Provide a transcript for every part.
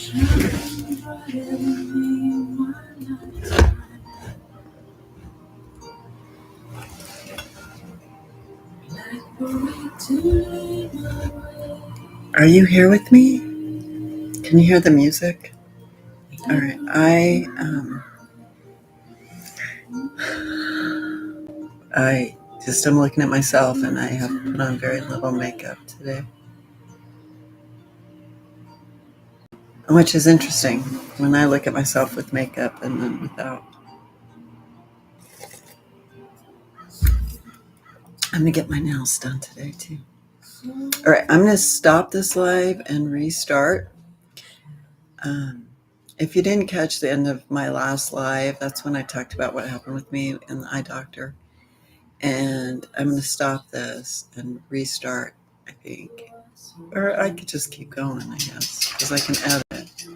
Are you here with me? Can you hear the music? All right. I just am looking at myself, and I have put on very little makeup today, which is interesting when I look at myself with makeup and then without. I'm gonna get my nails done today too. All right, I'm gonna stop this live and restart. If you didn't catch the end of my last live, that's when I talked about what happened with me and the eye doctor. And I'm going to stop this and restart, I think. Or I could just keep going, I guess, because I can edit.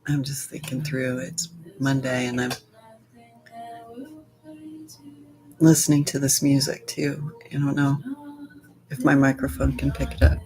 I'm just thinking through. It's Monday, and I'm listening to this music, too. I don't know if my microphone can pick it up.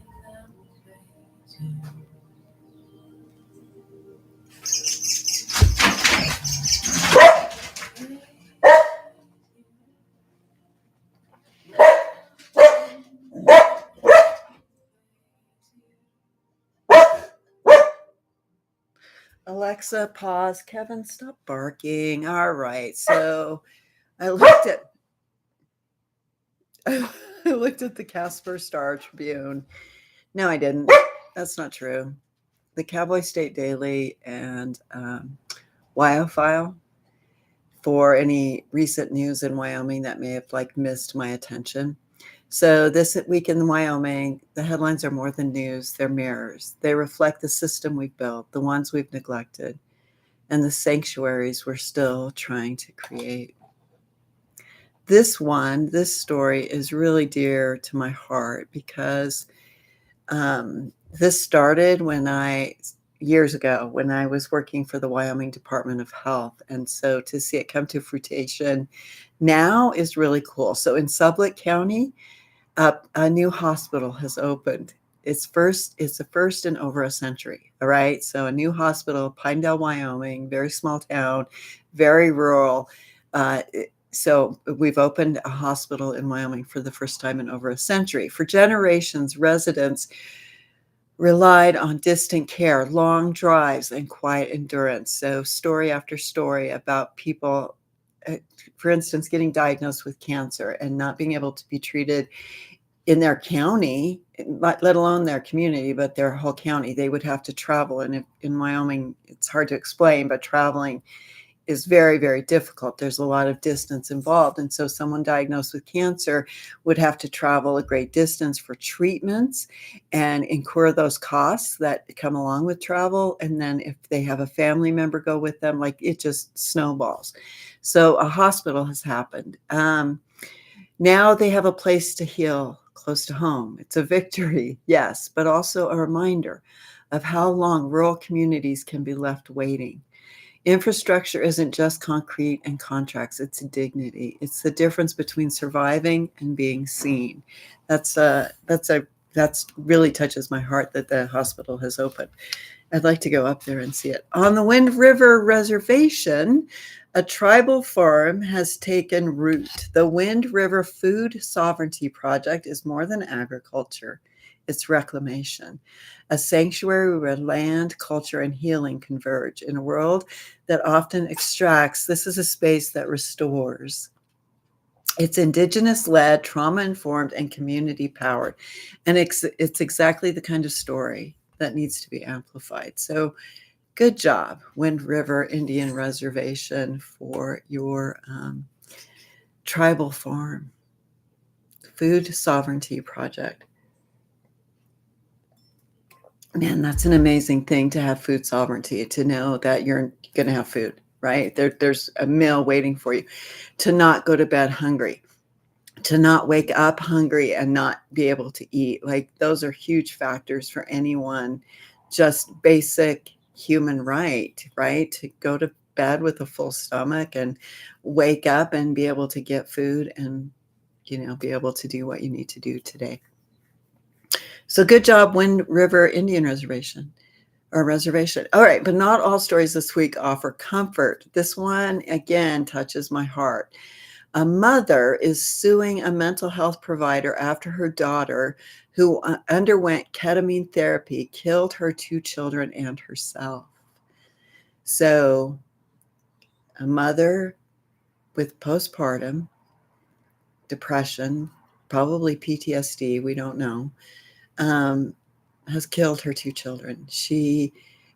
Alexa, pause. Kevin, stop barking. All right. So I looked at the Casper Star Tribune. No, I didn't. That's not true. The Cowboy State Daily and Wyophile for any recent news in Wyoming that may have missed my attention. So this week in Wyoming, the headlines are more than news. They're mirrors. They reflect the system we've built, the ones we've neglected, and the sanctuaries we're still trying to create. This story is really dear to my heart because this started years ago when I was working for the Wyoming Department of Health. And so to see it come to fruition now is really cool. So in Sublette County, a new hospital has opened. It's the first in over a century. All right. So a new hospital, Pinedale, Wyoming, very small town, very rural. So we've opened a hospital in Wyoming for the first time in over a century. For generations, residents relied on distant care, long drives, and quiet endurance. So story after story about people, for instance, getting diagnosed with cancer and not being able to be treated in their county, let alone their community, but their whole county. They would have to travel. And in Wyoming, it's hard to explain, but traveling is very, very difficult. There's a lot of distance involved. And so someone diagnosed with cancer would have to travel a great distance for treatments and incur those costs that come along with travel. And then if they have a family member go with them, it just snowballs. So a hospital has happened. Now they have a place to heal close to home. It's a victory, yes, but also a reminder of how long rural communities can be left waiting. Infrastructure isn't just concrete and contracts, it's dignity. It's the difference between surviving and being seen. That's really touches my heart that the hospital has opened. I'd like to go up there and see it. On the Wind River Reservation, a tribal farm has taken root. The Wind River Food Sovereignty Project is more than agriculture. It's reclamation, a sanctuary where land, culture, and healing converge in a world that often extracts. This is a space that restores. It's Indigenous-led, trauma-informed, and community-powered. And it's exactly the kind of story that needs to be amplified. So good job, Wind River Indian Reservation, for your tribal farm food sovereignty project. Man, that's an amazing thing to have food sovereignty, to know that you're going to have food, right? There's a meal waiting for you, to not go to bed hungry, to not wake up hungry and not be able to eat. Those are huge factors for anyone, just basic human right? To go to bed with a full stomach and wake up and be able to get food and, be able to do what you need to do today. So good job, Wind River Indian Reservation. or reservation. All right, but not all stories this week offer comfort. This one, again, touches my heart. A mother is suing a mental health provider after her daughter, who underwent ketamine therapy, killed her 2 children and herself. So, a mother with postpartum depression, probably PTSD, we don't know, has killed her 2 children.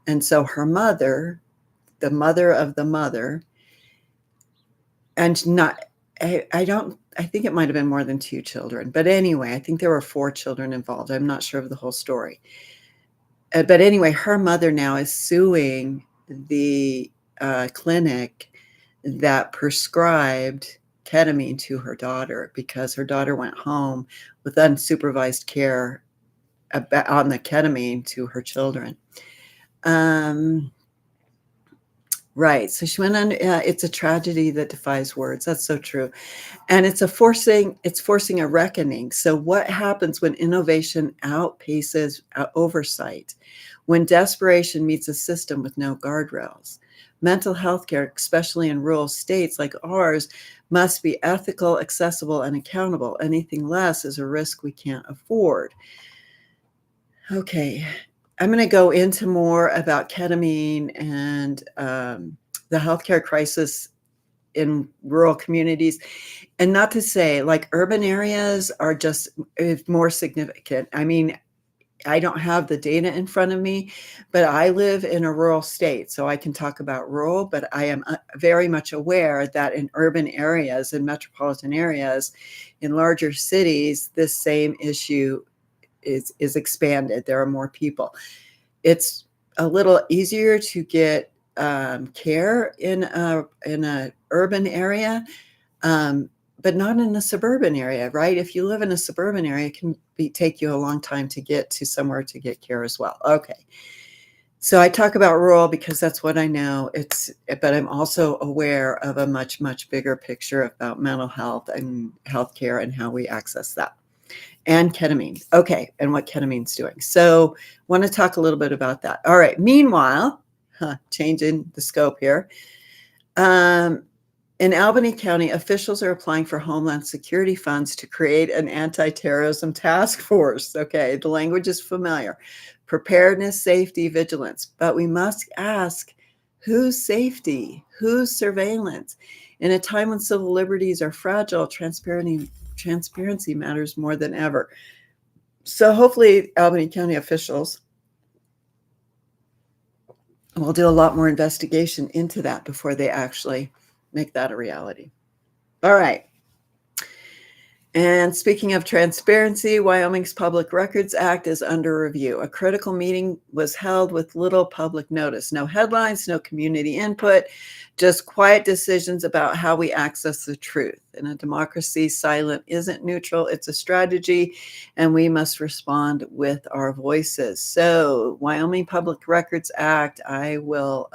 And so her mother, the mother of the mother, and not, I think it might have been more than 2 children. But anyway, I think there were 4 children involved. I'm not sure of the whole story. But anyway, her mother now is suing the clinic that prescribed ketamine to her daughter because her daughter went home with unsupervised care on the ketamine to her children. Right. So she went on. It's a tragedy that defies words. That's so true. And it's forcing a reckoning. So what happens when innovation outpaces oversight? When desperation meets a system with no guardrails? Mental health care, especially in rural states like ours, must be ethical, accessible, and accountable. Anything less is a risk we can't afford. Okay, I'm going to go into more about ketamine and the healthcare crisis in rural communities. And not to say like urban areas are just more significant. I mean, I don't have the data in front of me, but I live in a rural state, so I can talk about rural, but I am very much aware that in urban areas, in metropolitan areas, in larger cities, this same issue is expanded. There are more people. It's a little easier to get care in a urban area, but not in a suburban area, right? If you live in a suburban area, it can take you a long time to get to somewhere to get care as well. Okay. So I talk about rural because that's what I know. But I'm also aware of a much, much bigger picture about mental health and healthcare and how we access that. And ketamine. Okay, and what ketamine's doing. So want to talk a little bit about that. All right. Meanwhile, changing the scope here. In Albany County, officials are applying for Homeland Security funds to create an anti-terrorism task force. Okay, the language is familiar. Preparedness, safety, vigilance. But we must ask, whose safety? Whose surveillance? In a time when civil liberties are fragile, transparency matters more than ever. So hopefully Albany County officials will do a lot more investigation into that before they actually make that a reality. All right. And speaking of transparency, Wyoming's Public Records Act is under review. A critical meeting was held with little public notice. No headlines, no community input, just quiet decisions about how we access the truth. In a democracy, silent isn't neutral, it's a strategy, and we must respond with our voices. So, Wyoming Public Records Act, I will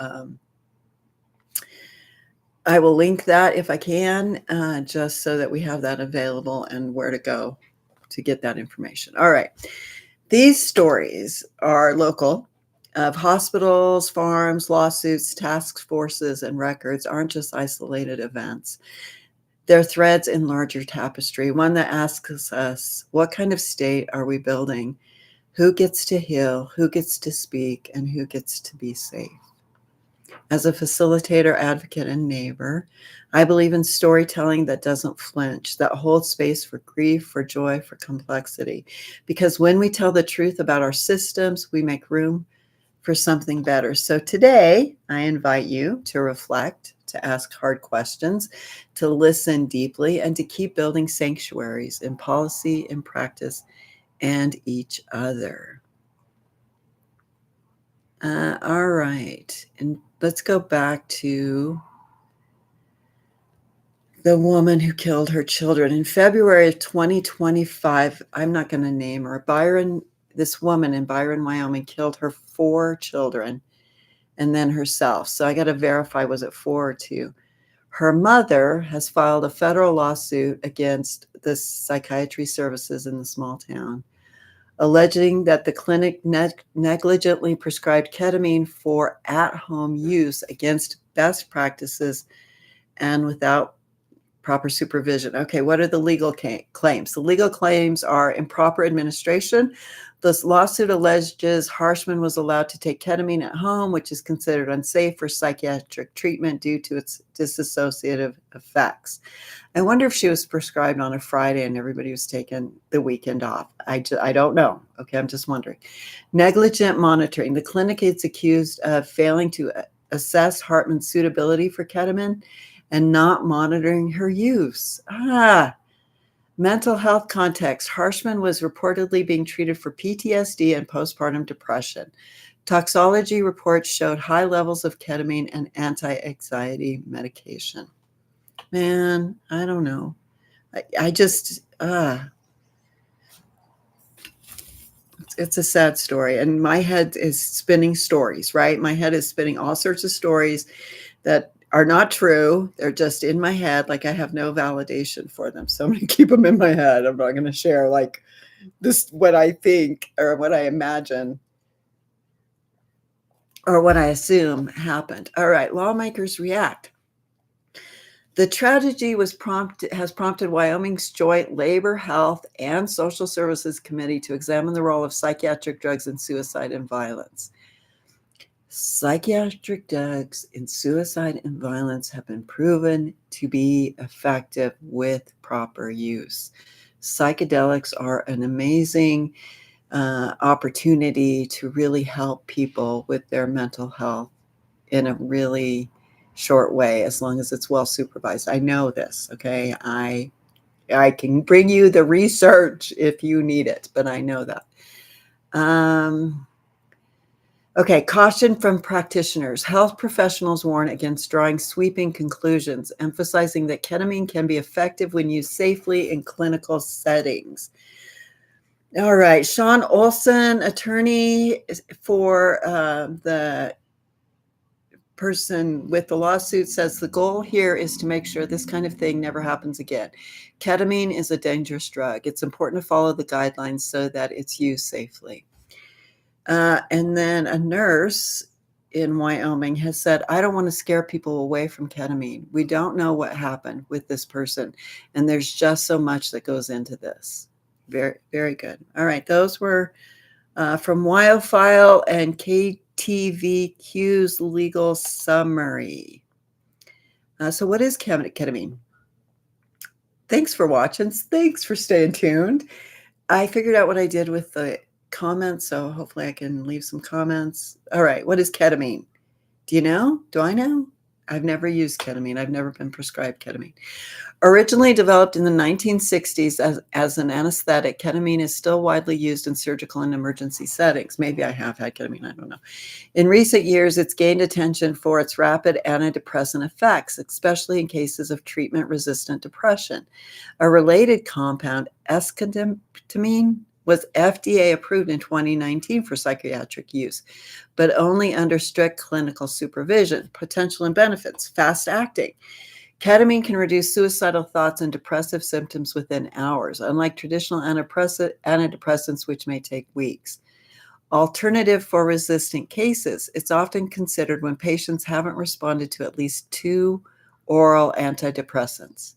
link that if I can, just so that we have that available and where to go to get that information. All right. These stories are local of hospitals, farms, lawsuits, task forces, and records aren't just isolated events. They're threads in larger tapestry, one that asks us, what kind of state are we building? Who gets to heal? Who gets to speak? And who gets to be safe? As a facilitator, advocate, and neighbor, I believe in storytelling that doesn't flinch, that holds space for grief, for joy, for complexity. Because when we tell the truth about our systems, we make room for something better. So today, I invite you to reflect, to ask hard questions, to listen deeply, and to keep building sanctuaries in policy, in practice, and each other. All right. And let's go back to the woman who killed her children. In February of 2025, I'm not going to name her, this woman in Byron, Wyoming, killed her 4 children and then herself. So I got to verify, was it 4 or 2? Her mother has filed a federal lawsuit against the psychiatry services in the small town. alleging that the clinic negligently prescribed ketamine for at-home use against best practices and without proper supervision. Okay, what are the legal claims? The legal claims are improper administration. This lawsuit alleges Harshman was allowed to take ketamine at home, which is considered unsafe for psychiatric treatment due to its dissociative effects. I wonder if she was prescribed on a Friday and everybody was taking the weekend off. I don't know. Okay, I'm just wondering. Negligent monitoring. The clinic is accused of failing to assess Hartman's suitability for ketamine and not monitoring her use. Mental health context. Harshman was reportedly being treated for PTSD and postpartum depression. Toxicology reports showed high levels of ketamine and anti-anxiety medication. Man, I don't know. I just, it's a sad story. And my head is spinning stories, right? My head is spinning all sorts of stories that are not true. They're just in my head. Like I have no validation for them. So I'm going to keep them in my head. I'm not going to share like this, what I think or what I imagine or what I assume happened. All right. Lawmakers react. The tragedy has prompted Wyoming's Joint Labor, Health, and Social Services Committee to examine the role of psychiatric drugs in suicide and violence. Psychiatric drugs in suicide and violence have been proven to be effective with proper use. Psychedelics are an amazing opportunity to really help people with their mental health in a really short way, as long as it's well supervised. I know this, okay? I can bring you the research if you need it, but I know that. Okay, caution from practitioners. Health professionals warn against drawing sweeping conclusions, emphasizing that ketamine can be effective when used safely in clinical settings. All right, Sean Olson, attorney for the person with the lawsuit, says the goal here is to make sure this kind of thing never happens again. Ketamine is a dangerous drug. It's important to follow the guidelines so that it's used safely. And then a nurse in Wyoming has said, I don't want to scare people away from ketamine. We don't know what happened with this person. And there's just so much that goes into this. Very, very good. All right. Those were from WyoFile and KTVQ's legal summary. So what is ketamine? Thanks for watching. Thanks for staying tuned. I figured out what I did with the comments, so hopefully I can leave some comments. All right, what is ketamine? Do you know? Do I know? I've never used ketamine. I've never been prescribed ketamine. Originally developed in the 1960s as an anesthetic, ketamine is still widely used in surgical and emergency settings. Maybe I have had ketamine, I don't know. In recent years, it's gained attention for its rapid antidepressant effects, especially in cases of treatment-resistant depression. A related compound, esketamine, was FDA approved in 2019 for psychiatric use, but only under strict clinical supervision. Potential and benefits: fast acting. Ketamine can reduce suicidal thoughts and depressive symptoms within hours, unlike traditional antidepressants, which may take weeks. Alternative for resistant cases. It's often considered when patients haven't responded to at least 2 oral antidepressants.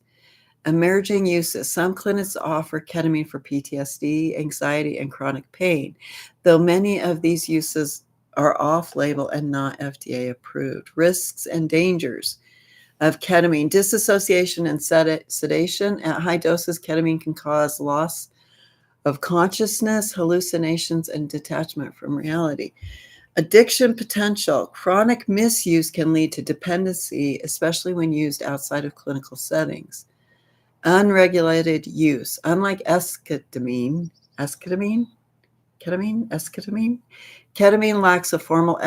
Emerging uses. Some clinics offer ketamine for PTSD, anxiety, and chronic pain, though many of these uses are off-label and not FDA approved. Risks and dangers of ketamine: disassociation and sedation. At high doses, ketamine can cause loss of consciousness, hallucinations, and detachment from reality. Addiction potential. Chronic misuse can lead to dependency, especially when used outside of clinical settings. Unregulated use. Unlike esketamine, ketamine lacks a formal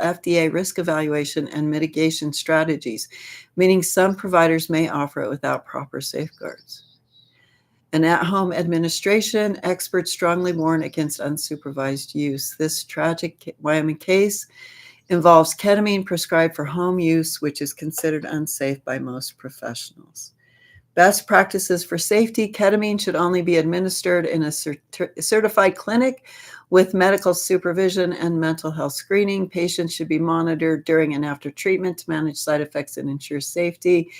FDA risk evaluation and mitigation strategies, meaning some providers may offer it without proper safeguards. An at-home administration. Experts strongly warn against unsupervised use. This tragic Wyoming case involves ketamine prescribed for home use, which is considered unsafe by most professionals. Best practices for safety. Ketamine should only be administered in a certified clinic with medical supervision and mental health screening. Patients should be monitored during and after treatment to manage side effects and ensure safety.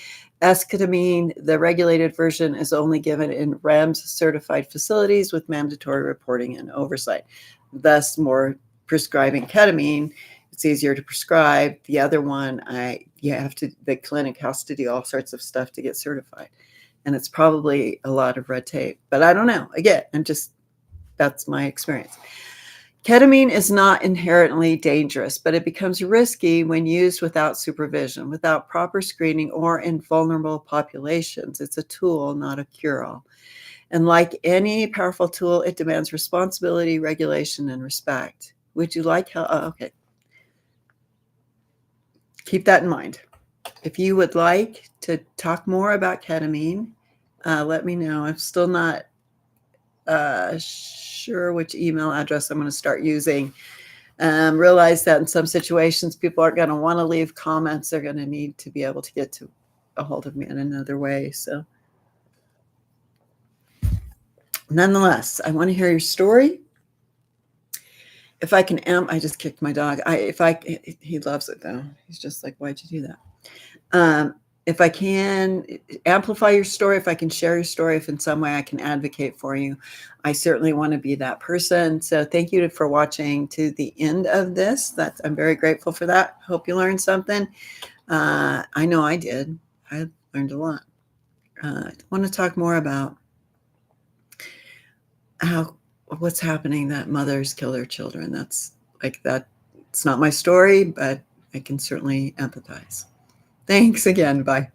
Esketamine, the regulated version, is only given in REMS certified facilities with mandatory reporting and oversight. Thus, more prescribing ketamine, it's easier to prescribe. The other one, the clinic has to do all sorts of stuff to get certified. And it's probably a lot of red tape, but I don't know. Again, that's my experience. Ketamine is not inherently dangerous, but it becomes risky when used without supervision, without proper screening, or in vulnerable populations. It's a tool, not a cure-all. And like any powerful tool, it demands responsibility, regulation, and respect. Would you like help? Oh, okay. Keep that in mind. If you would like to talk more about ketamine, let me know. I'm still not sure which email address I'm going to start using. Realize that in some situations, people aren't going to want to leave comments. They're going to need to be able to get to a hold of me in another way. So nonetheless, I want to hear your story. If I can, I just kicked my dog. He loves it though. He's just like, why'd you do that? If I can amplify your story, if I can share your story, if in some way I can advocate for you, I certainly want to be that person. So thank you for watching to the end of this. I'm very grateful for that. Hope you learned something. I know I did. I learned a lot. I want to talk more about what's happening that mothers kill their children. That's like that. It's not my story, but I can certainly empathize. Thanks again. Bye.